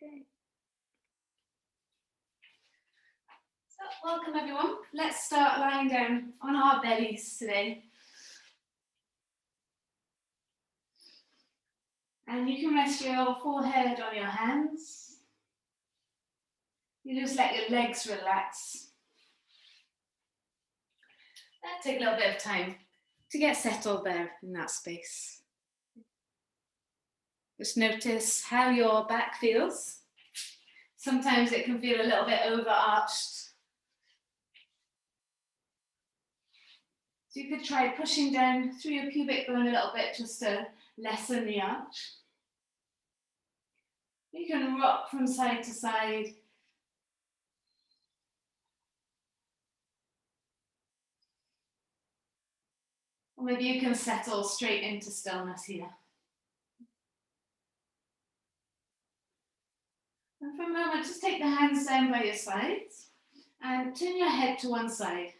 Okay. So welcome everyone. Let's start lying down on our bellies today. And you can rest your forehead on your hands. You just let your legs relax. And take a little bit of time to get settled there in that space. Just notice how your back feels. Sometimes it can feel a little bit overarched. So you could try pushing down through your pubic bone a little bit just to lessen the arch. You can rock from side to side. Or maybe you can settle straight into stillness here. And for a moment, just take the hands down by your sides and turn your head to one side.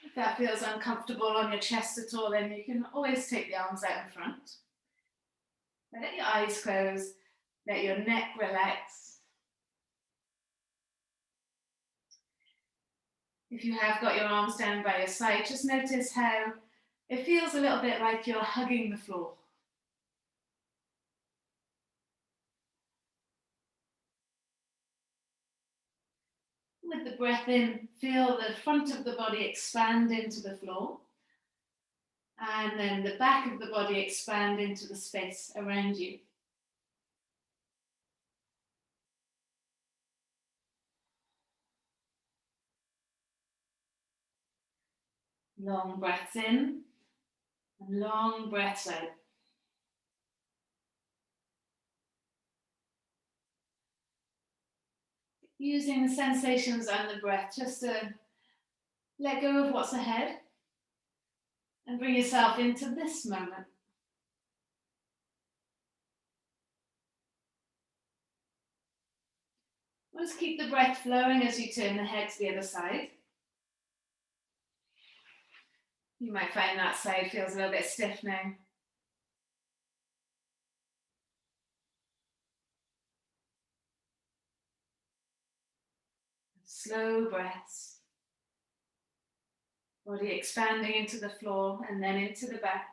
If that feels uncomfortable on your chest at all, then you can always take the arms out in front. Let your eyes close, let your neck relax. If you have got your arms down by your side, just notice how it feels a little bit like you're hugging the floor. With the breath in, feel the front of the body expand into the floor. And then the back of the body expand into the space around you. Long breaths in and long breaths out. Using the sensations and the breath just to let go of what's ahead and bring yourself into this moment. Just keep the breath flowing as you turn the head to the other side. You might find that side feels a little bit stiff now. Slow breaths. Body expanding into the floor and then into the back.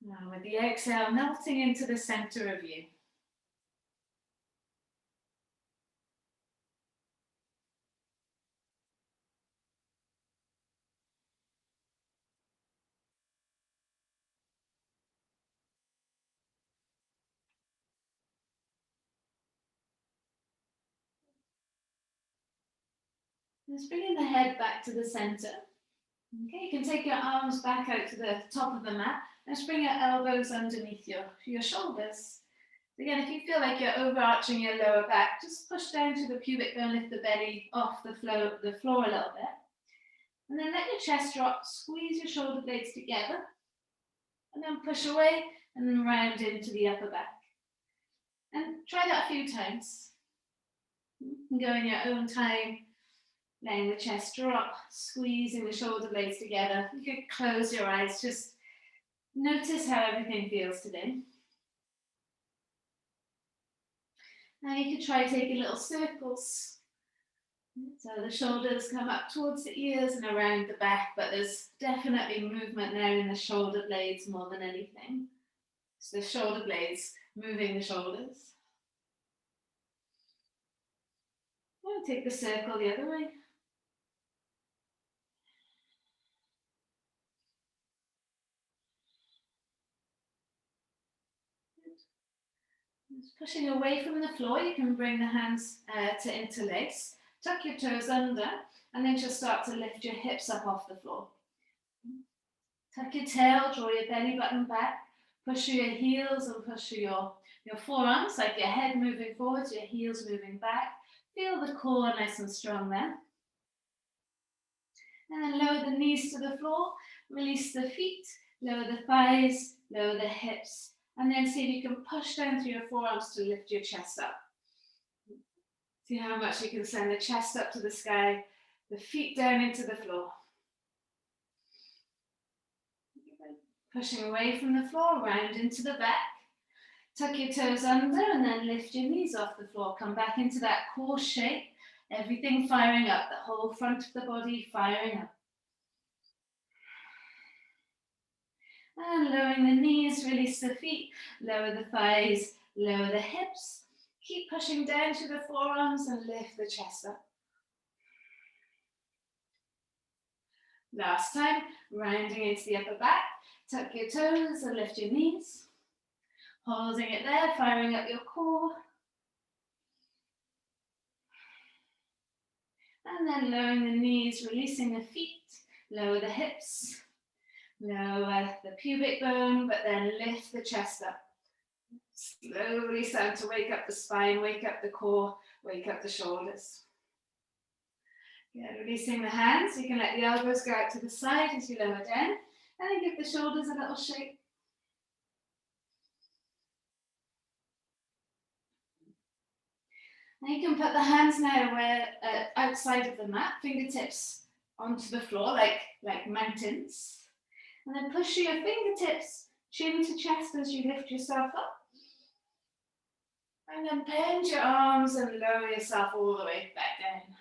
Now with the exhale, melting into the center of you. Just bringing the head back to the center. Okay, you can take your arms back out to the top of the mat and just bring your elbows underneath your shoulders. Again, if you feel like you're overarching your lower back, just push down to the pubic bone, lift the belly off the floor a little bit. And then let your chest drop, squeeze your shoulder blades together, and then push away and then round into the upper back. And try that a few times. You can go in your own time. Letting the chest drop, squeezing the shoulder blades together. You could close your eyes, just notice how everything feels today. Now you could try taking little circles. So the shoulders come up towards the ears and around the back, but there's definitely movement now in the shoulder blades more than anything. So the shoulder blades moving the shoulders. I'll take the circle the other way. Just pushing away from the floor, you can bring the hands to interlace. Tuck your toes under, and then just start to lift your hips up off the floor. Tuck your tail, draw your belly button back, push through your heels and push through your forearms, like your head moving forwards, your heels moving back. Feel the core nice and strong there. And then lower the knees to the floor, release the feet, lower the thighs, lower the hips. And then see if you can push down through your forearms to lift your chest up. See how much you can send the chest up to the sky, the feet down into the floor. Pushing away from the floor, round into the back. Tuck your toes under and then lift your knees off the floor. Come back into that core shape. Everything firing up, the whole front of the body firing up. And lowering the knees, release the feet, lower the thighs, lower the hips. Keep pushing down to the forearms and lift the chest up. Last time, rounding into the upper back. Tuck your toes and lift your knees. Holding it there, firing up your core. And then lowering the knees, releasing the feet, lower the hips, lower the pubic bone, but then lift the chest up. Slowly start to wake up the spine, wake up the core, wake up the shoulders. Yeah, releasing the hands, you can let the elbows go out to the side as you lower down, and then give the shoulders a little shake. Now you can put the hands now outside of the mat, fingertips onto the floor like mountains, and then push your fingertips chin to chest as you lift yourself up. And then bend your arms and lower yourself all the way back down.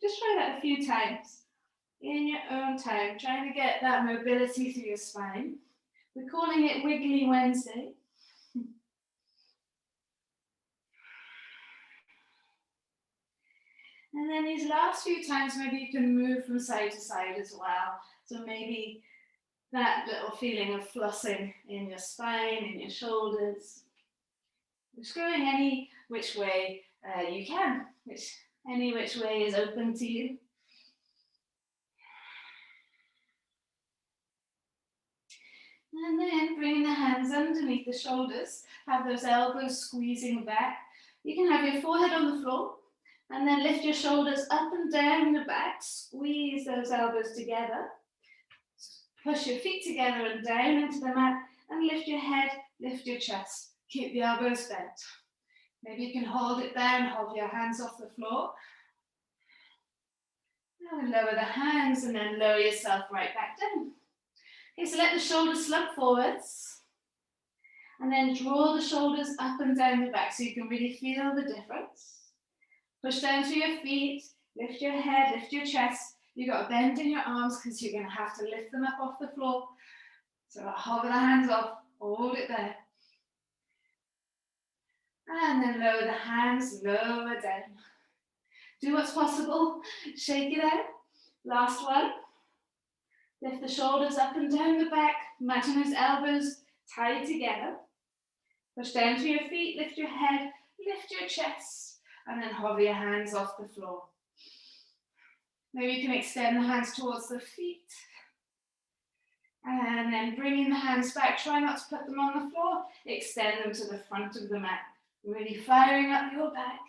Just try that a few times in your own time, trying to get that mobility through your spine. We're calling it Wiggly Wednesday. And then these last few times, maybe you can move from side to side as well. So maybe that little feeling of flossing in your spine, in your shoulders. Just going any which way you can, any which way is open to you. And then bringing the hands underneath the shoulders, have those elbows squeezing back. You can have your forehead on the floor, and then lift your shoulders up and down the back, squeeze those elbows together. Push your feet together and down into the mat, and lift your head, lift your chest. Keep the elbows bent. Maybe you can hold it there and hold your hands off the floor. And lower the hands and then lower yourself right back down. Okay, so let the shoulders slump forwards. And then draw the shoulders up and down the back so you can really feel the difference. Push down to your feet, lift your head, lift your chest. You've got to bend in your arms because you're going to have to lift them up off the floor. So hover the hands off, hold it there. And then lower the hands, lower down. Do what's possible, shake it out. Last one. Lift the shoulders up and down the back. Imagine those elbows tied together. Push down to your feet, lift your head, lift your chest, and then hover your hands off the floor. Maybe you can extend the hands towards the feet. And then bringing the hands back, try not to put them on the floor. Extend them to the front of the mat. Really firing up your back.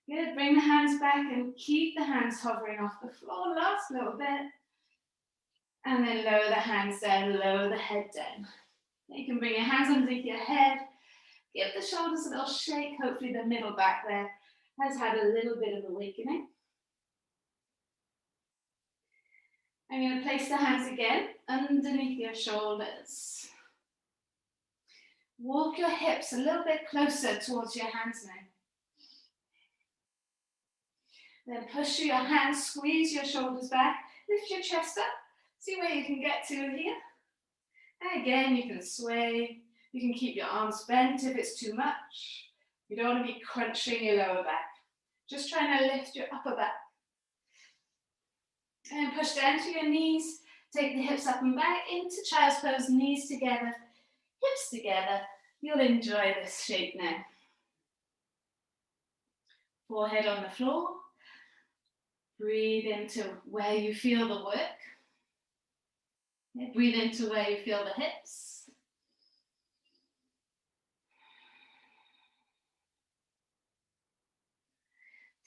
Good, bring the hands back and keep the hands hovering off the floor. Last little bit. And then lower the hands down, lower the head down. You can bring your hands underneath your head. Give the shoulders a little shake. Hopefully the middle back there has had a little bit of awakening. I'm going to place the hands again underneath your shoulders. Walk your hips a little bit closer towards your hands now. Then push your hands, squeeze your shoulders back, lift your chest up. See where you can get to here. And again, you can sway. You can keep your arms bent if it's too much. You don't want to be crunching your lower back. Just trying to lift your upper back. And push down to your knees. Take the hips up and back into child's pose, knees together, hips together. You'll enjoy this shape now. Forehead on the floor. Breathe into where you feel the work. Breathe into where you feel the hips.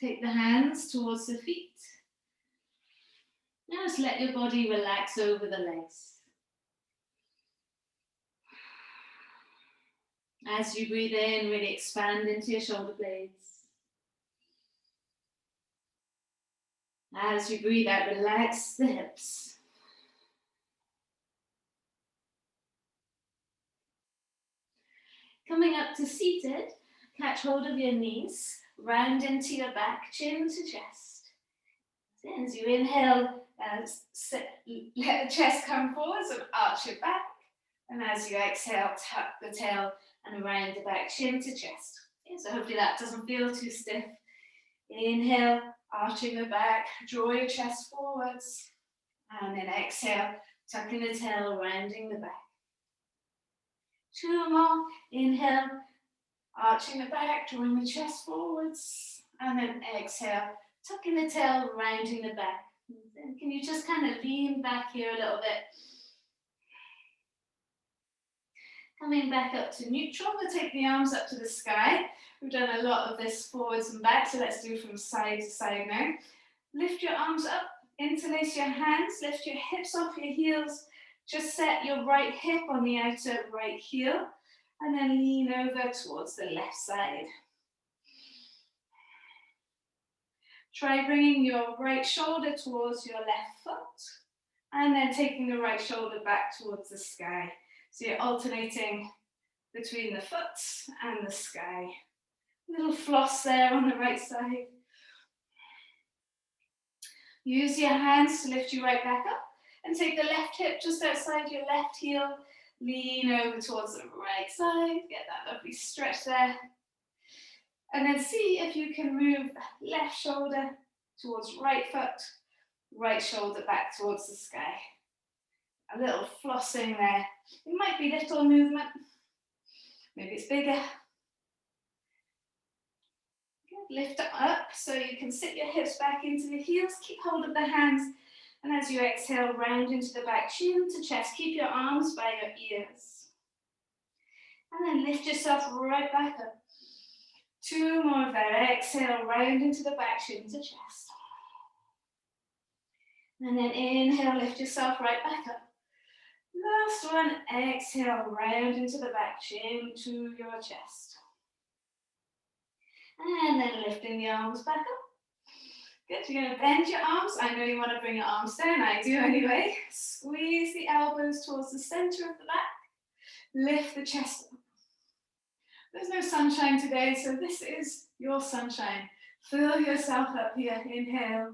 Take the hands towards the feet. Now just let your body relax over the legs. As you breathe in, really expand into your shoulder blades. As you breathe out, relax the hips. Coming up to seated, catch hold of your knees, round into your back, chin to chest. As you inhale, let the chest come forwards and arch your back. And as you exhale, tuck the tail and around the back, chin to chest. Okay, so hopefully that doesn't feel too stiff. Inhale, arching the back, draw your chest forwards. And then exhale, tucking the tail, rounding the back. 2 more. Inhale, arching the back, drawing the chest forwards. And then exhale, tucking the tail, rounding the back. Then can you just kind of lean back here a little bit? Coming back up to neutral, we'll take the arms up to the sky. We've done a lot of this forwards and back, so let's do from side to side now. Lift your arms up, interlace your hands, lift your hips off your heels. Just set your right hip on the outer right heel, and then lean over towards the left side. Try bringing your right shoulder towards your left foot, and then taking the right shoulder back towards the sky. So you're alternating between the foot and the sky. Little floss there on the right side. Use your hands to lift you right back up and take the left hip just outside your left heel. Lean over towards the right side. Get that lovely stretch there. And then see if you can move left shoulder towards right foot, right shoulder back towards the sky. A little flossing there. It might be little movement. Maybe it's bigger. Good. Lift it up so you can sit your hips back into the heels. Keep hold of the hands. And as you exhale, round into the back, chin to chest. Keep your arms by your ears. And then lift yourself right back up. 2 more of that. Exhale, round into the back, chin to chest. And then inhale, lift yourself right back up. Last one, exhale, round into the back, chin to your chest. And then lifting the arms back up. Good, you're going to bend your arms. I know you want to bring your arms down, I do anyway. Squeeze the elbows towards the center of the back. Lift the chest up. There's no sunshine today, so this is your sunshine. Fill yourself up here, inhale.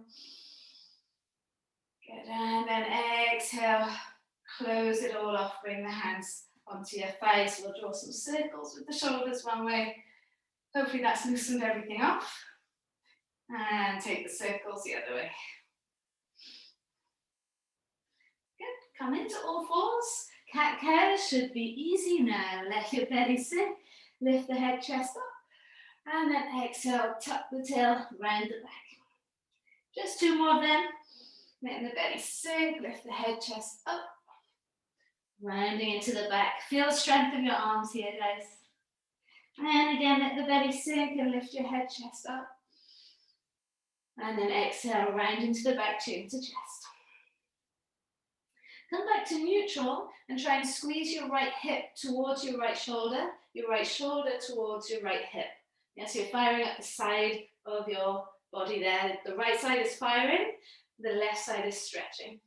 Good, and then exhale. Close it all off, bring the hands onto your thighs. We'll draw some circles with the shoulders one way. Hopefully that's loosened everything off. And take the circles the other way. Good, come into all fours. Cat-cow should be easy now. Let your belly sink, lift the head, chest up. And then exhale, tuck the tail, round the back. Just 2 more of them. Letting the belly sink, lift the head, chest up. Rounding into the back. Feel the strength of your arms here, guys. And again, let the belly sink and lift your head, chest up. And then exhale, round into the back, chin to chest. Come back to neutral and try and squeeze your right hip towards your right shoulder towards your right hip. Yes, you're firing up the side of your body there. The right side is firing, the left side is stretching.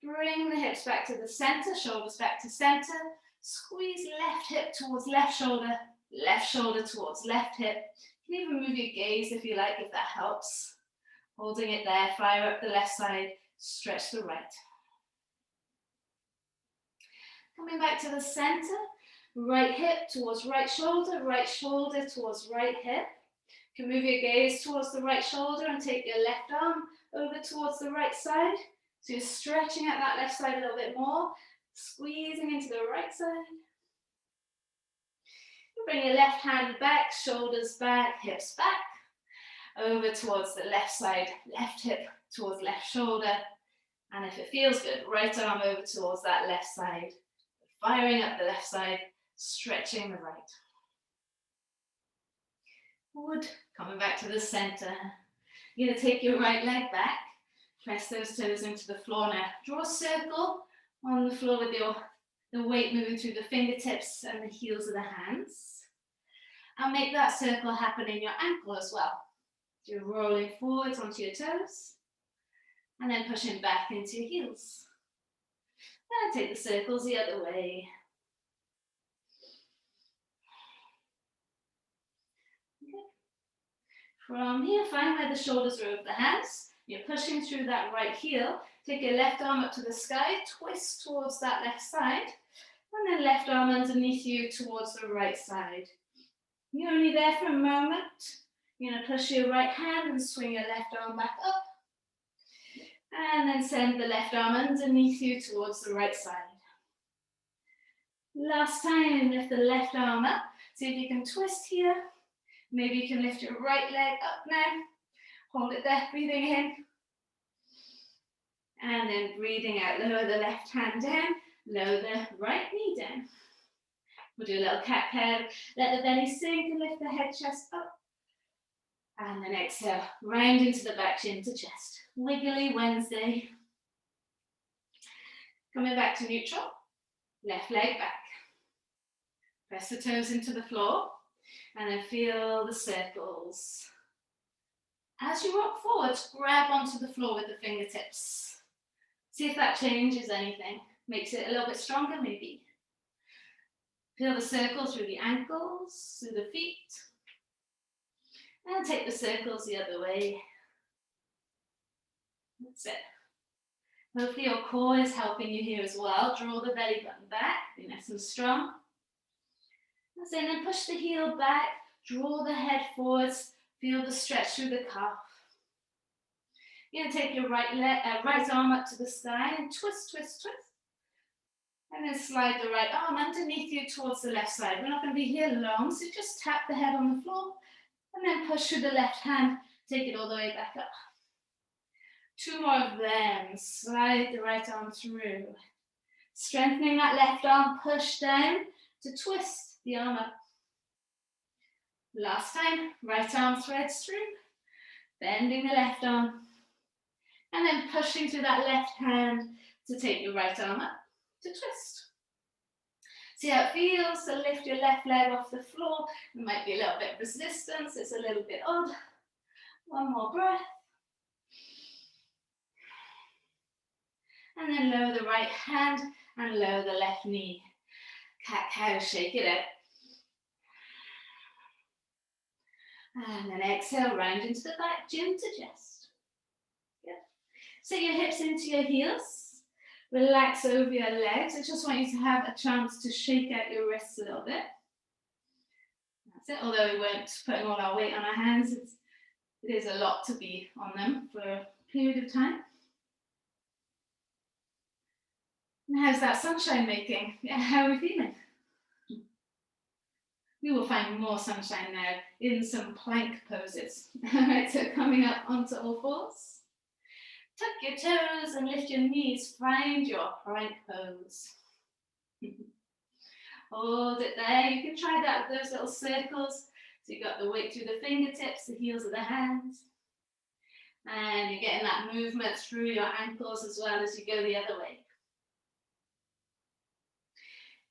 Bring the hips back to the center, shoulders back to center. Squeeze left hip towards left shoulder towards left hip. You can even move your gaze if you like, if that helps. Holding it there, fire up the left side, stretch the right. Coming back to the center, right hip towards right shoulder towards right hip. You can move your gaze towards the right shoulder and take your left arm over towards the right side. So you're stretching out that left side a little bit more, squeezing into the right side. Bring your left hand back, shoulders back, hips back, over towards the left side, left hip towards left shoulder. And if it feels good, right arm over towards that left side, firing up the left side, stretching the right. Forward, coming back to the center. You're going to take your right leg back, press those toes into the floor now. Draw a circle on the floor with the weight moving through the fingertips and the heels of the hands. And make that circle happen in your ankle as well. So you're rolling forwards onto your toes and then pushing back into your heels. And take the circles the other way. From here, find where the shoulders are over the hands. You're pushing through that right heel. Take your left arm up to the sky, twist towards that left side, and then left arm underneath you towards the right side. You're only there for a moment. You're going to push your right hand and swing your left arm back up. And then send the left arm underneath you towards the right side. Last time, lift the left arm up. See if you can twist here. Maybe you can lift your right leg up now. Hold it there, breathing in. And then breathing out. Lower the left hand down. Lower the right knee down. We'll do a little cat-cow. Let the belly sink and lift the head, chest up. And then exhale, round into the back, chin to chest. Wiggly Wednesday. Coming back to neutral. Left leg back. Press the toes into the floor. And then feel the circles. As you rock forwards, grab onto the floor with the fingertips. See if that changes anything. Makes it a little bit stronger, maybe. Feel the circles through the ankles, through the feet. And take the circles the other way. That's it. Hopefully your core is helping you here as well. Draw the belly button back, be nice and strong. That's it, and then push the heel back, draw the head forwards, feel the stretch through the calf. You're going to take your right arm up to the sky and twist, twist, twist. And then slide the right arm underneath you towards the left side. We're not going to be here long, so just tap the head on the floor. And then push through the left hand, take it all the way back up. 2 more of them. Slide the right arm through. Strengthening that left arm, push down to twist the arm up. Last time, right arm threads through, bending the left arm. And then pushing through that left hand to take your right arm up to twist. See how it feels to lift your left leg off the floor. There might be a little bit of resistance, it's a little bit odd. One more breath. And then lower the right hand and lower the left knee. Cat-cow, shake it out. And then exhale, round into the back, chin to chest. Good. Sit your hips into your heels. Relax over your legs. I just want you to have a chance to shake out your wrists a little bit. That's it. Although we weren't putting all our weight on our hands, it is a lot to be on them for a period of time. And how's that sunshine making? Yeah, how are we feeling? We will find more sunshine now in some plank poses. Alright, so coming up onto all fours. Tuck your toes and lift your knees. Find your plank pose. Hold it there. You can try that with those little circles. So you've got the weight through the fingertips, the heels of the hands. And you're getting that movement through your ankles as well as you go the other way.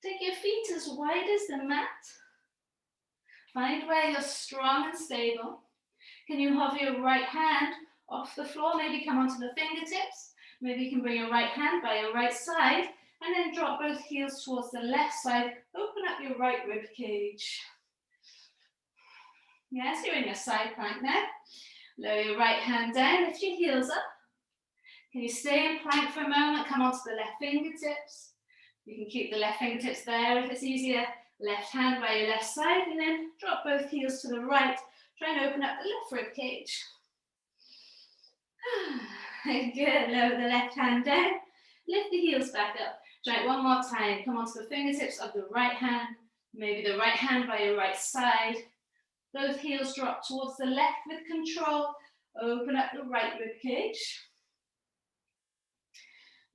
Take your feet as wide as the mat. Find where you're strong and stable. Can you hover your right hand off the floor? Maybe come onto the fingertips. Maybe you can bring your right hand by your right side and then drop both heels towards the left side. Open up your right rib cage. Yes, you're in your side plank now. Lower your right hand down, lift your heels up. Can you stay in plank for a moment? Come onto the left fingertips. You can keep the left fingertips there if it's easier. Left hand by your left side and then drop both heels to the right. Try and open up the left rib cage. Good, lower the left hand down. Lift the heels back up. Try it one more time. Come onto the fingertips of the right hand. Maybe the right hand by your right side. Both heels drop towards the left with control. Open up the right rib cage.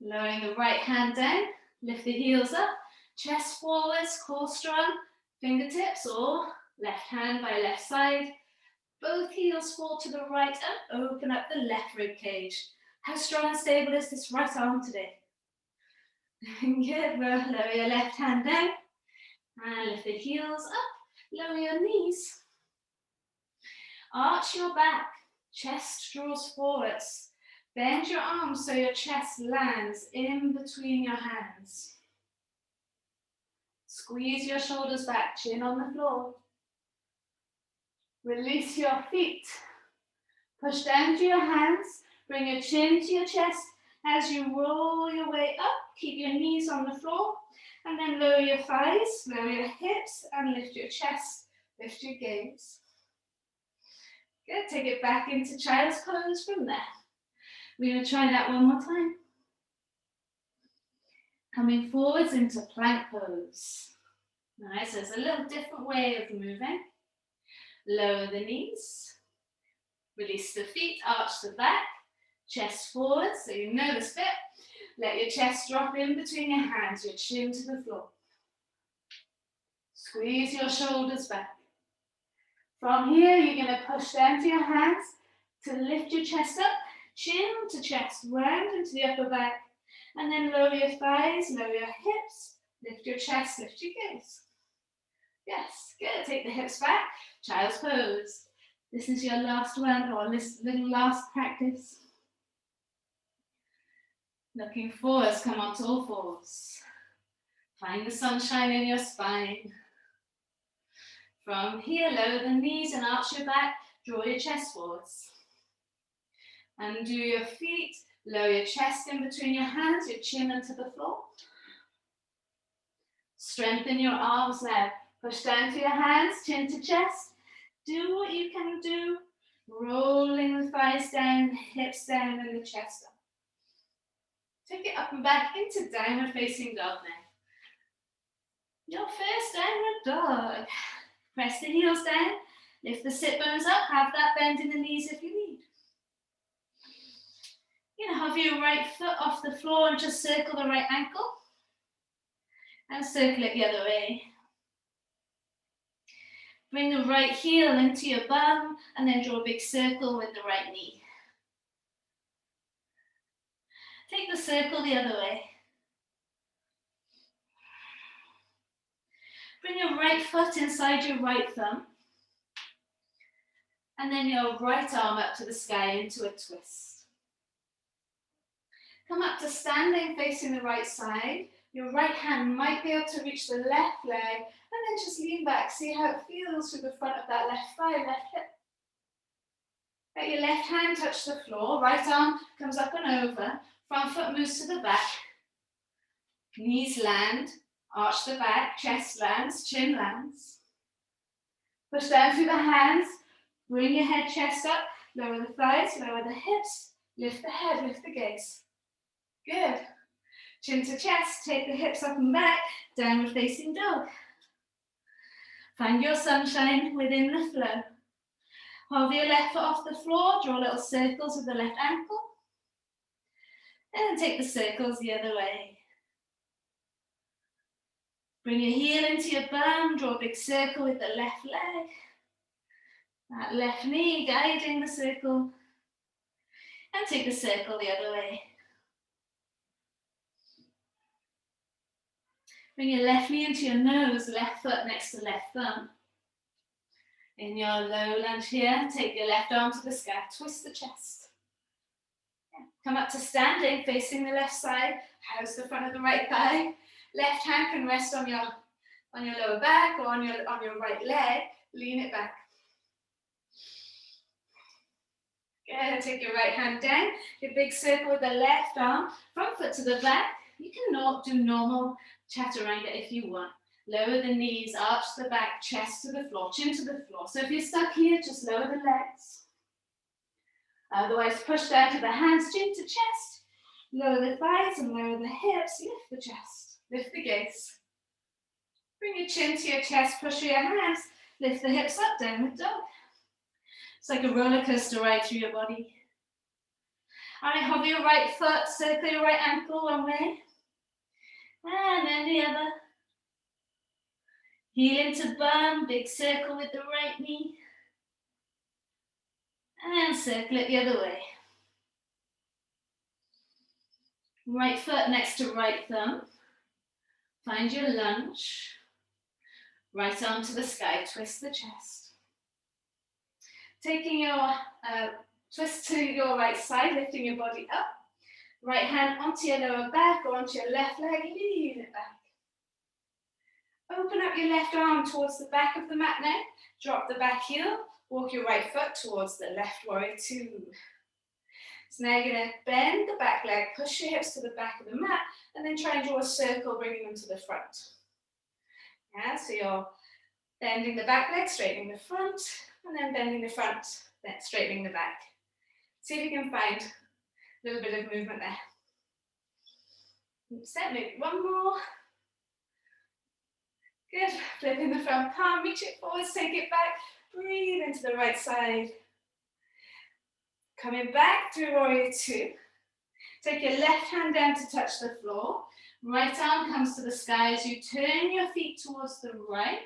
Lowering the right hand down. Lift the heels up. Chest forwards, core strong. Fingertips or left hand by left side. Both heels fall to the right and open up the left rib cage. How strong and stable is this right arm today? Good, well, lower your left hand down and lift the heels up, lower your knees. Arch your back, chest draws forwards. Bend your arms so your chest lands in between your hands. Squeeze your shoulders back, chin on the floor. Release your feet Push down to your hands. Bring your chin to your chest as you roll your way up. Keep your knees on the floor. And then lower your thighs, lower your hips, and lift your chest. Lift your gaze. Good. Take it back into child's pose from there. We're going to try that one more time. Coming forwards into plank pose. Nice. So it's a little different way of moving. Lower the knees. Release the feet, arch the back. Chest forward, so you know this bit. Let your chest drop in between your hands, your chin to the floor. Squeeze your shoulders back. From here, you're going to push down to your hands to lift your chest up, chin to chest, round into the upper back, and then lower your thighs, lower your hips, lift your chest, lift your gaze. Yes, good. Take the hips back, child's pose. This is your last one, or this little last practice. Looking forwards, come on to all fours. Find the sunshine in your spine. From here, lower the knees and arch your back, draw your chest forwards. And do your feet, lower your chest in between your hands, your chin into the floor. Strengthen your arms now. Push down to your hands, chin to chest. Do what you can do, rolling the thighs down, hips down, and the chest up. Take it up and back into downward facing dog now. Your first downward dog. Press the heels down, lift the sit bones up, have that bend in the knees if you need. You're going to have your right foot off the floor and just circle the right ankle. And circle it the other way. Bring the right heel into your bum and then draw a big circle with the right knee. Take the circle the other way. Bring your right foot inside your right thumb. And then your right arm up to the sky into a twist. Come up to standing facing the right side. Your right hand might be able to reach the left leg, and then just lean back. See how it feels through the front of that left thigh, left hip. Let your left hand touch the floor. Right arm comes up and over. Front foot moves to the back. Knees land. Arch the back. Chest lands. Chin lands. Push down through the hands. Bring your head, chest up. Lower the thighs. Lower the hips. Lift the head. Lift the gaze. Good. Chin to chest, take the hips up and back, downward facing dog. Find your sunshine within the flow. Hold your left foot off the floor, draw little circles with the left ankle. And then take the circles the other way. Bring your heel into your bum, draw a big circle with the left leg. That left knee guiding the circle. And take the circle the other way. Bring your left knee into your nose, left foot next to left thumb. In your low lunge here, take your left arm to the sky, twist the chest. Come up to standing, facing the left side, house the front of the right thigh. Left hand can rest on your lower back or on your right leg. Lean it back. Good. Take your right hand down, your big circle with the left arm, front foot to the back. You can do normal chaturanga if you want. Lower the knees, arch the back, chest to the floor, chin to the floor. So if you're stuck here, just lower the legs. Otherwise, push down to the hands, chin to chest. Lower the thighs and lower the hips. Lift the chest, lift the gaze. Bring your chin to your chest, push your hands, lift the hips up, downward dog. It's like a roller coaster ride through your body. All right, hover your right foot, circle your right ankle one way. And then the other. Heel into bum, big circle with the right knee. And circle it the other way. Right foot next to right thumb. Find your lunge. Right arm to the sky, twist the chest. Taking your twist to your right side, lifting your body up. Right hand onto your lower back or onto your left leg, lean it back. Open up your left arm towards the back of the mat now. Drop the back heel, walk your right foot towards the left warrior two. So now you're going to bend the back leg, push your hips to the back of the mat, and then try and draw a circle, bringing them to the front. Yeah, so you're bending the back leg, straightening the front, and then bending the front, then straightening the back. See if you can find a little bit of movement there. Set, maybe one more. Good, flipping the front palm, reach it forwards, take it back, breathe into the right side. Coming back through warrior two. Take your left hand down to touch the floor. Right arm comes to the sky as you turn your feet towards the right.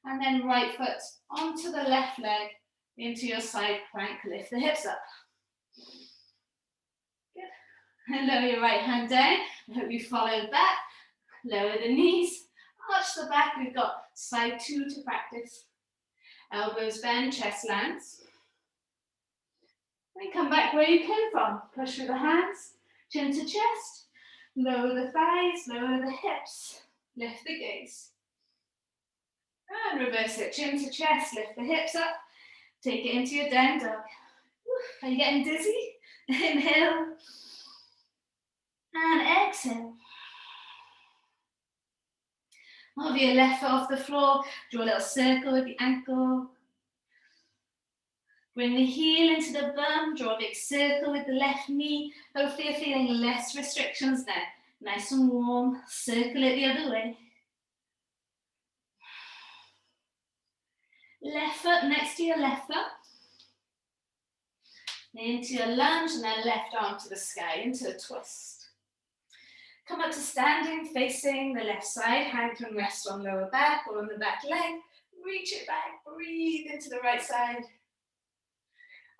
And then right foot onto the left leg into your side plank. Lift the hips up. Good. And lower your right hand down. I hope you followed that. Lower the knees. Arch the back. We've got side two to practice. Elbows bend, chest lands. Then come back where you came from. Push through the hands, chin to chest. Lower the thighs, lower the hips. Lift the gaze. And reverse it, chin to chest. Lift the hips up. Take it into your down dog. Are you getting dizzy? Inhale. And exhale. Move your left foot off the floor. Draw a little circle with the ankle. Bring the heel into the bum, draw a big circle with the left knee. Hopefully you're feeling less restrictions now. Nice and warm, circle it the other way. Left foot next to your left foot. Into your lunge and then left arm to the sky, into a twist. Come up to standing, facing the left side. Hand can rest on lower back or on the back leg. Reach it back, breathe into the right side.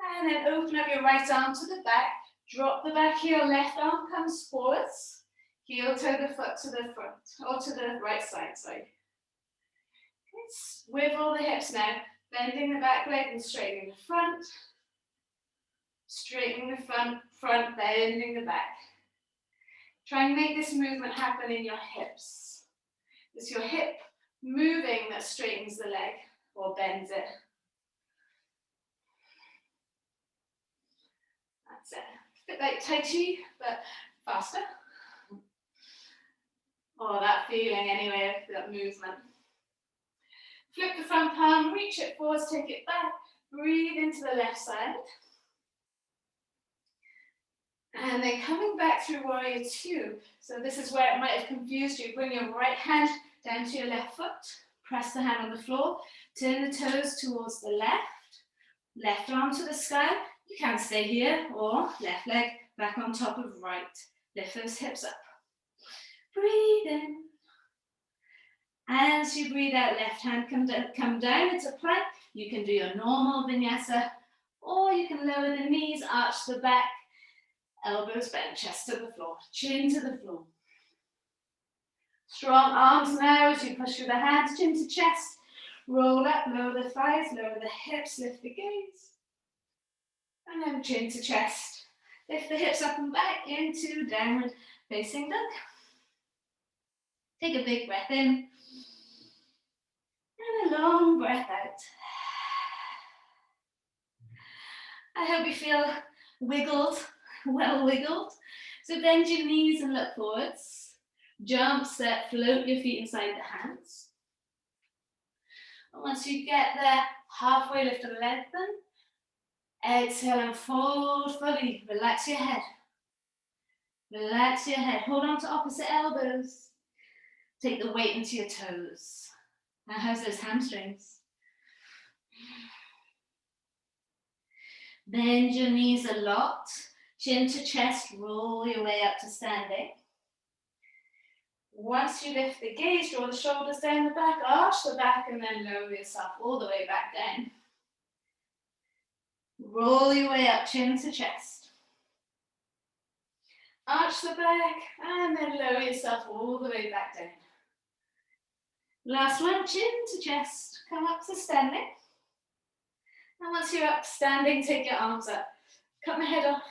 And then open up your right arm to the back. Drop the back heel, left arm comes forwards. Heel toe the foot to the front, or to the right side, sorry. Swivel the hips now, bending the back leg and straightening the front. Straightening the front, bending the back. Try and make this movement happen in your hips. It's your hip moving that straightens the leg or bends it. That's it. A bit like Tai Chi, but faster. Or that feeling anyway, that movement. Flip the front palm, reach it forwards, take it back. Breathe into the left side. And then coming back through warrior two. So this is where it might have confused you. Bring your right hand down to your left foot. Press the hand on the floor. Turn the toes towards the left. Left arm to the sky. You can stay here, or left leg back on top of right. Lift those hips up. Breathe in. As you breathe out, left hand come down into plank. You can do your normal vinyasa, or you can lower the knees, arch the back, elbows bent, chest to the floor, chin to the floor. Strong arms now as you push through the hands, chin to chest. Roll up, lower the thighs, lower the hips, lift the gaze. And then chin to chest. Lift the hips up and back into downward facing dog. Take a big breath in. And a long breath out. I hope you feel wiggled, well wiggled. So bend your knees and look forwards. Jump, step, float your feet inside the hands. And once you get there, halfway lift and lengthen. Exhale and fold fully. Relax your head. Relax your head. Hold on to opposite elbows. Take the weight into your toes. Now how's those hamstrings? Bend your knees a lot. Chin to chest, roll your way up to standing. Once you lift the gaze, draw the shoulders down the back, arch the back, and then lower yourself all the way back down. Roll your way up, chin to chest. Arch the back, and then lower yourself all the way back down. Last one, chin to chest. Come up to standing. And once you're up standing, take your arms up. Cut my head off.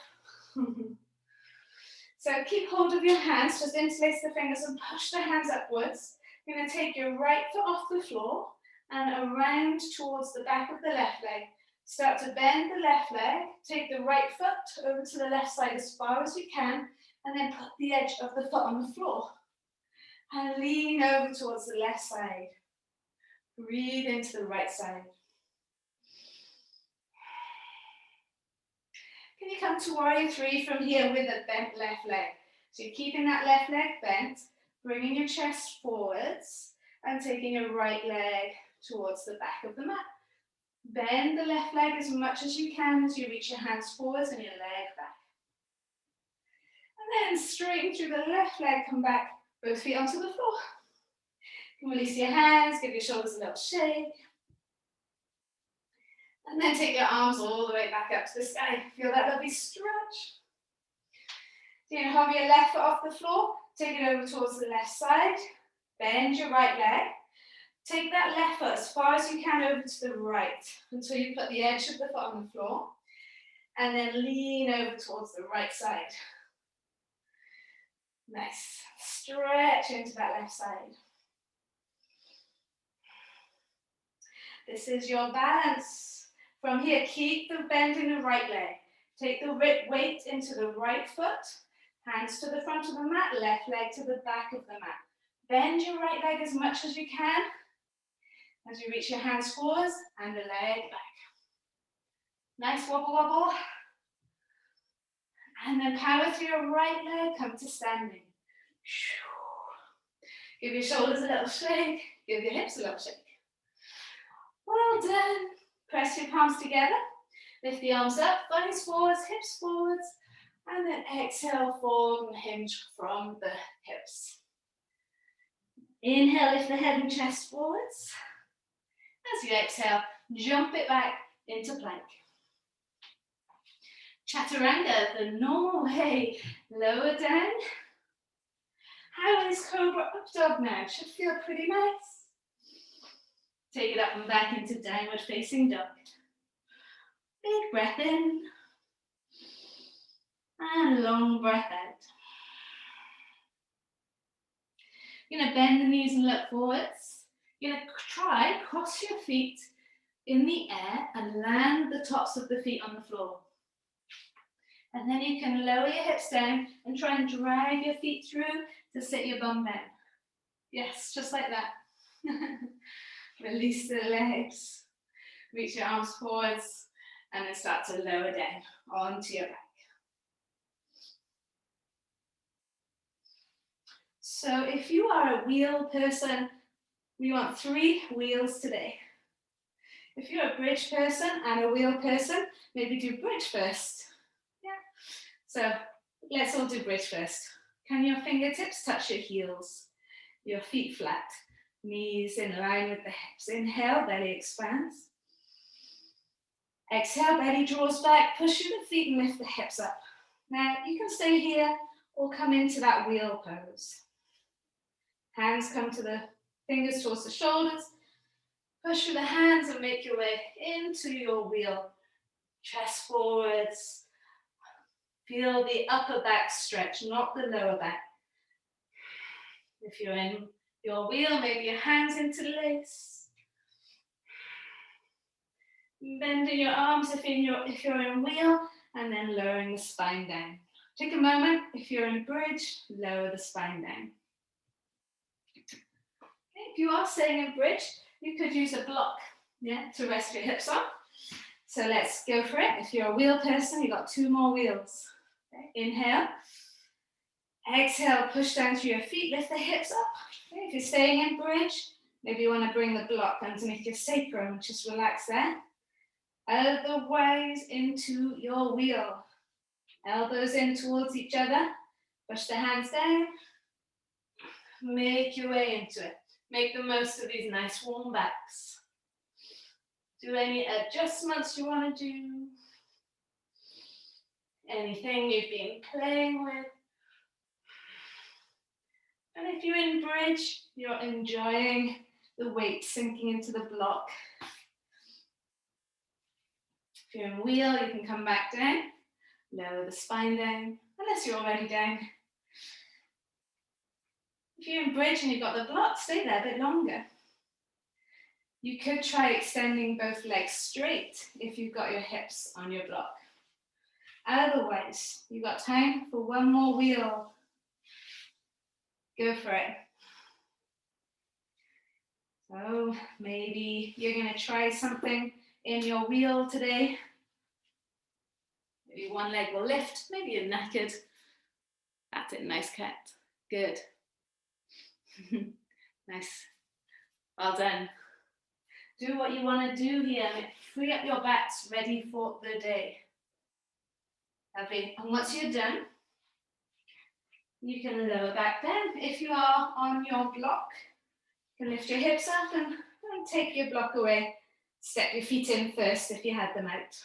So keep hold of your hands, just interlace the fingers and push the hands upwards. You're going to take your right foot off the floor and around towards the back of the left leg. Start to bend the left leg, take the right foot over to the left side as far as you can, and then put the edge of the foot on the floor. And lean over towards the left side. Breathe into the right side. Can you come to warrior three from here with a bent left leg? So you're keeping that left leg bent, bringing your chest forwards, and taking your right leg towards the back of the mat. Bend the left leg as much as you can as you reach your hands forwards and your leg back. And then straighten through the left leg, come back, both feet onto the floor. You can release your hands, give your shoulders a little shake. And then take your arms all the way back up to the sky. Feel that lovely stretch. So you hover your left foot off the floor, take it over towards the left side, bend your right leg. Take that left foot as far as you can over to the right until you put the edge of the foot on the floor. And then lean over towards the right side. Nice. Stretch into that left side. This is your balance. From here, keep the bend in the right leg. Take the weight into the right foot. Hands to the front of the mat, left leg to the back of the mat. Bend your right leg as much as you can as you reach your hands forwards and the leg back. Nice wobble wobble. And then power through your right leg, come to standing. Give your shoulders a little shake, give your hips a little shake. Well done. Press your palms together. Lift the arms up, thighs forwards, hips forwards. And then exhale, forward and hinge from the hips. Inhale, lift the head and chest forwards. As you exhale, jump it back into plank. Chaturanga, the normal way. Lower down. How is Cobra Up Dog now? Should feel pretty nice. Take it up and back into downward facing dog. Big breath in. And long breath out. You're going to bend the knees and look forwards. You're going to try cross your feet in the air and land the tops of the feet on the floor. And then you can lower your hips down and try and drag your feet through to sit your bum down. Yes, just like that. Release the legs. Reach your arms forwards and then start to lower down onto your back. So if you are a wheel person, we want 3 wheels today. If you're a bridge person and a wheel person, maybe do bridge first. Yeah. So let's all do bridge first. Can your fingertips touch your heels? Your feet flat, knees in line with the hips. Inhale, belly expands. Exhale, belly draws back, push through the feet and lift the hips up. Now you can stay here or come into that wheel pose. Hands come to the fingers towards the shoulders. Push through the hands and make your way into your wheel. Chest forwards. Feel the upper back stretch, not the lower back. If you're in your wheel, maybe your hands interlace. Bending your arms if you're in wheel, and then lowering the spine down. Take a moment. If you're in bridge, lower the spine down. If you are staying in bridge, you could use a block, to rest your hips on. So let's go for it. If you're a wheel person, you've got 2 more wheels. Okay. Inhale. Exhale, push down through your feet, lift the hips up. Okay. If you're staying in bridge, maybe you want to bring the block underneath your sacrum, just relax there. Otherwise, into your wheel. Elbows in towards each other. Push the hands down. Make your way into it. Make the most of these nice warm backs. Do any adjustments you want to do. Anything you've been playing with. And if you're in bridge, you're enjoying the weight sinking into the block. If you're in wheel, you can come back down. Lower the spine down, unless you're already down. If you're in bridge and you've got the block, stay there a bit longer. You could try extending both legs straight if you've got your hips on your block. Otherwise, you've got time for one more wheel. Go for it. So maybe you're going to try something in your wheel today. Maybe one leg will lift, maybe you're naked. That's it, nice cat. Good. Nice. Well done. Do what you want to do here. Free up your backs, ready for the day. Lovely. And once you're done, you can lower back down. If you are on your block, you can lift your hips up and take your block away. Step your feet in first if you had them out.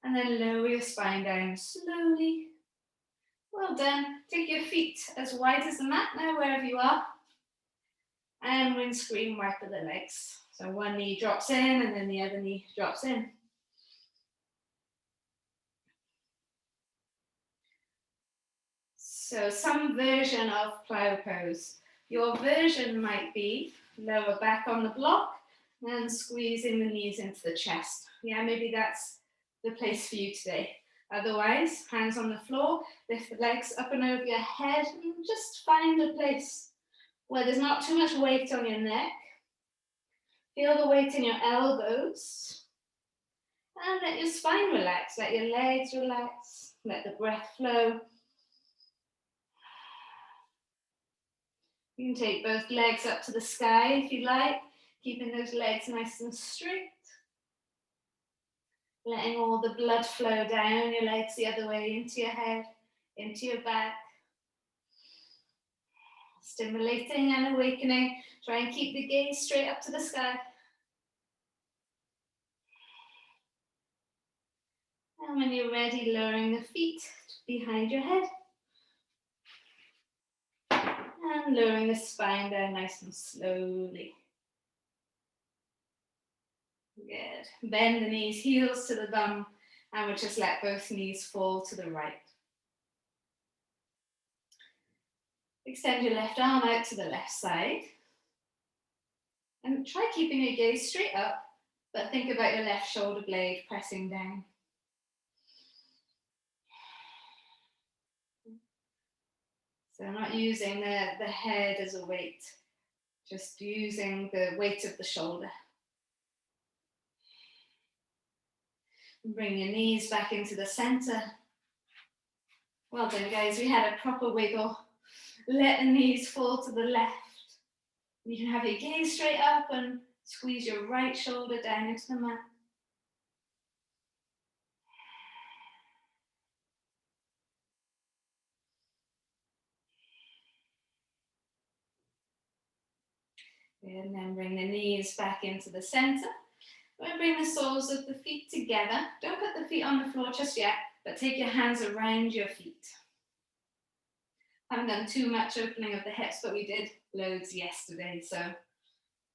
And then lower your spine down slowly. Well done. Take your feet as wide as the mat now, wherever you are. And windscreen wiper the legs. So one knee drops in and then the other knee drops in. So some version of plow pose. Your version might be lower back on the block and squeezing the knees into the chest. Yeah, maybe that's the place for you today. Otherwise, hands on the floor, lift the legs up and over your head and just find a place where there's not too much weight on your neck. Feel the weight in your elbows. And let your spine relax, let your legs relax, let the breath flow. You can take both legs up to the sky if you like, keeping those legs nice and straight. Letting all the blood flow down your legs the other way into your head, into your back. Stimulating and awakening. Try and keep the gaze straight up to the sky. And when you're ready, lowering the feet behind your head. And lowering the spine down nice and slowly. Good. Bend the knees, heels to the bum, and we'll just let both knees fall to the right. Extend your left arm out to the left side. And try keeping your gaze straight up, but think about your left shoulder blade pressing down. So I'm not using the head as a weight, just using the weight of the shoulder. Bring your knees back into the center. Well done, guys. We had a proper wiggle. Let the knees fall to the left. You can have your gaze straight up and squeeze your right shoulder down into the mat. And then bring the knees back into the center. We'll bring the soles of the feet together. Don't put the feet on the floor just yet, but take your hands around your feet. Haven't done too much opening of the hips, but we did loads yesterday. So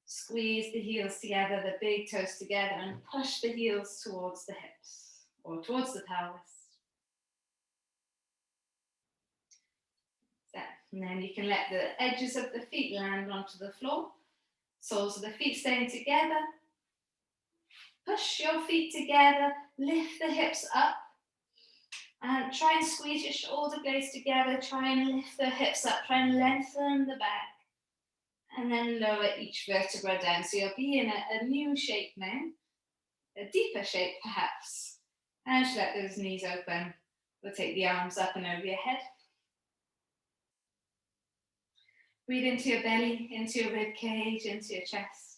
squeeze the heels together, the big toes together, and push the heels towards the hips or towards the pelvis. So, and then you can let the edges of the feet land onto the floor. Soles of the feet staying together. Push your feet together, lift the hips up, and try and squeeze your shoulder blades together. Try and lift the hips up, try and lengthen the back, and then lower each vertebra down. So you'll be in a new shape now, a deeper shape perhaps. And just let those knees open. We'll take the arms up and over your head. Breathe into your belly, into your rib cage, into your chest.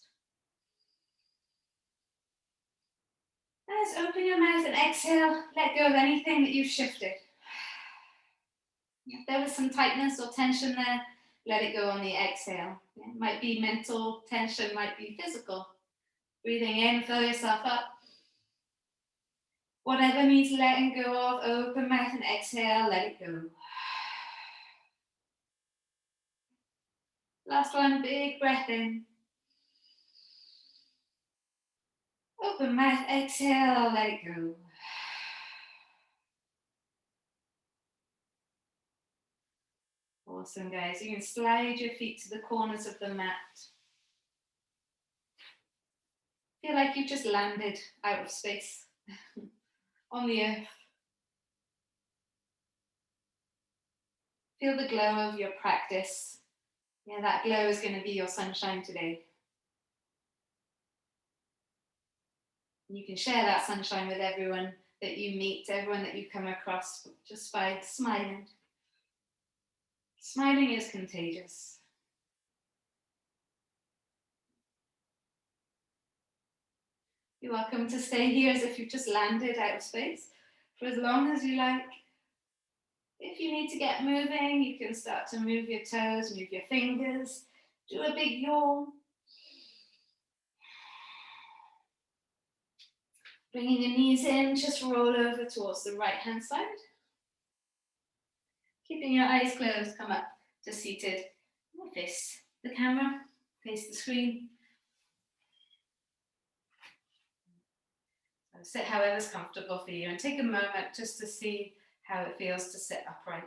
Just open your mouth and exhale. Let go of anything that you've shifted. If there was some tightness or tension there, let it go on the exhale. It might be mental tension, might be physical. Breathing in, fill yourself up. Whatever needs letting go of, open mouth and exhale, let it go. Last one, big breath in. Open mouth, exhale, let it go. Awesome, guys. You can slide your feet to the corners of the mat. Feel like you've just landed out of space on the earth. Feel the glow of your practice. Yeah, that glow is going to be your sunshine today. You can share that sunshine with everyone that you meet, everyone that you come across, just by smiling. Smiling is contagious. You're welcome to stay here as if you've just landed out of space for as long as you like. If you need to get moving, you can start to move your toes, move your fingers, do a big yawn. Bringing your knees in, just roll over towards the right-hand side. Keeping your eyes closed, come up to seated. Face the camera, face the screen. So sit however's comfortable for you and take a moment just to see how it feels to sit upright.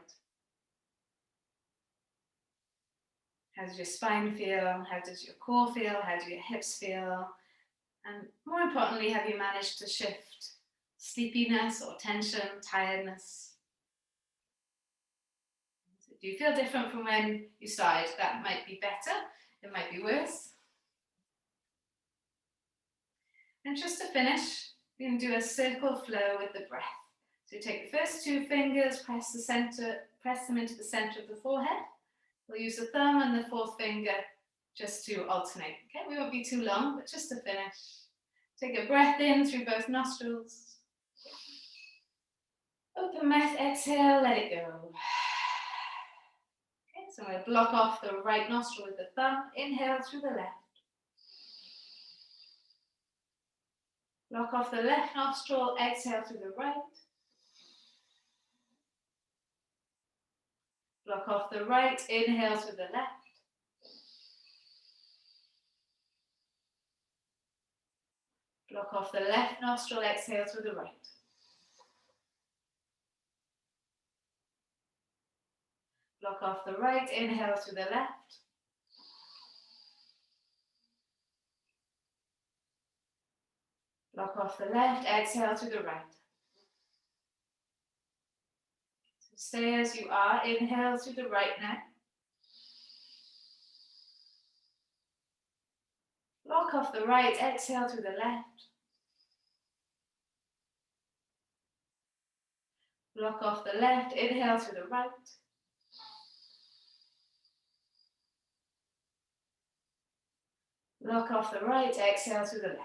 How does your spine feel? How does your core feel? How do your hips feel? And more importantly, have you managed to shift sleepiness or tension, tiredness? Do you feel different from when you started? That might be better, it might be worse. And just to finish, we can do a circle flow with the breath. So you take the first two fingers, press them into the center of the forehead. We'll use the thumb and the fourth finger just to alternate. Okay, we won't be too long, but just to finish. Take a breath in through both nostrils. Open mouth, exhale, let it go. Okay, so I'm going to block off the right nostril with the thumb. Inhale through the left. Block off the left nostril, exhale through the right. Block off the right, inhale through the left. Block off the left nostril, exhale through the right. Block off the right, inhale through the left. Block off the left, exhale through the right. So stay as you are, inhale through the right now. Block off the right, exhale through the left. Block off the left, inhale through the right. Block off the right, exhale through the left.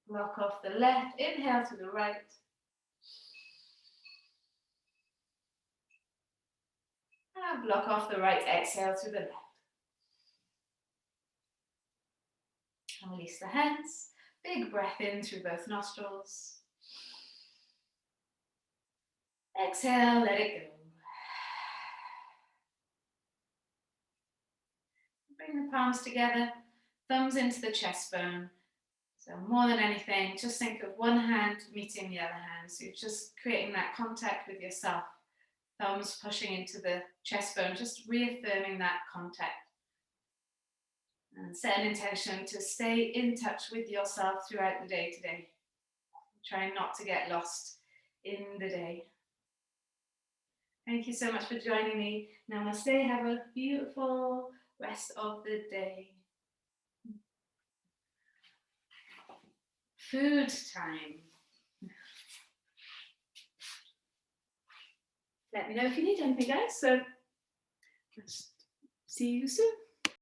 Block off the left, inhale through the right. And block off the right, exhale through the left. And release the hands. Big breath in through both nostrils. Exhale, let it go. Bring the palms together, thumbs into the chest bone. So more than anything, just think of one hand meeting the other hand. So you're just creating that contact with yourself. Thumbs pushing into the chest bone, just reaffirming that contact. And set an intention to stay in touch with yourself throughout the day today. Trying not to get lost in the day. Thank you so much for joining me. Namaste. Have a beautiful rest of the day. Food time. Let me know if you need anything, guys. So see you soon.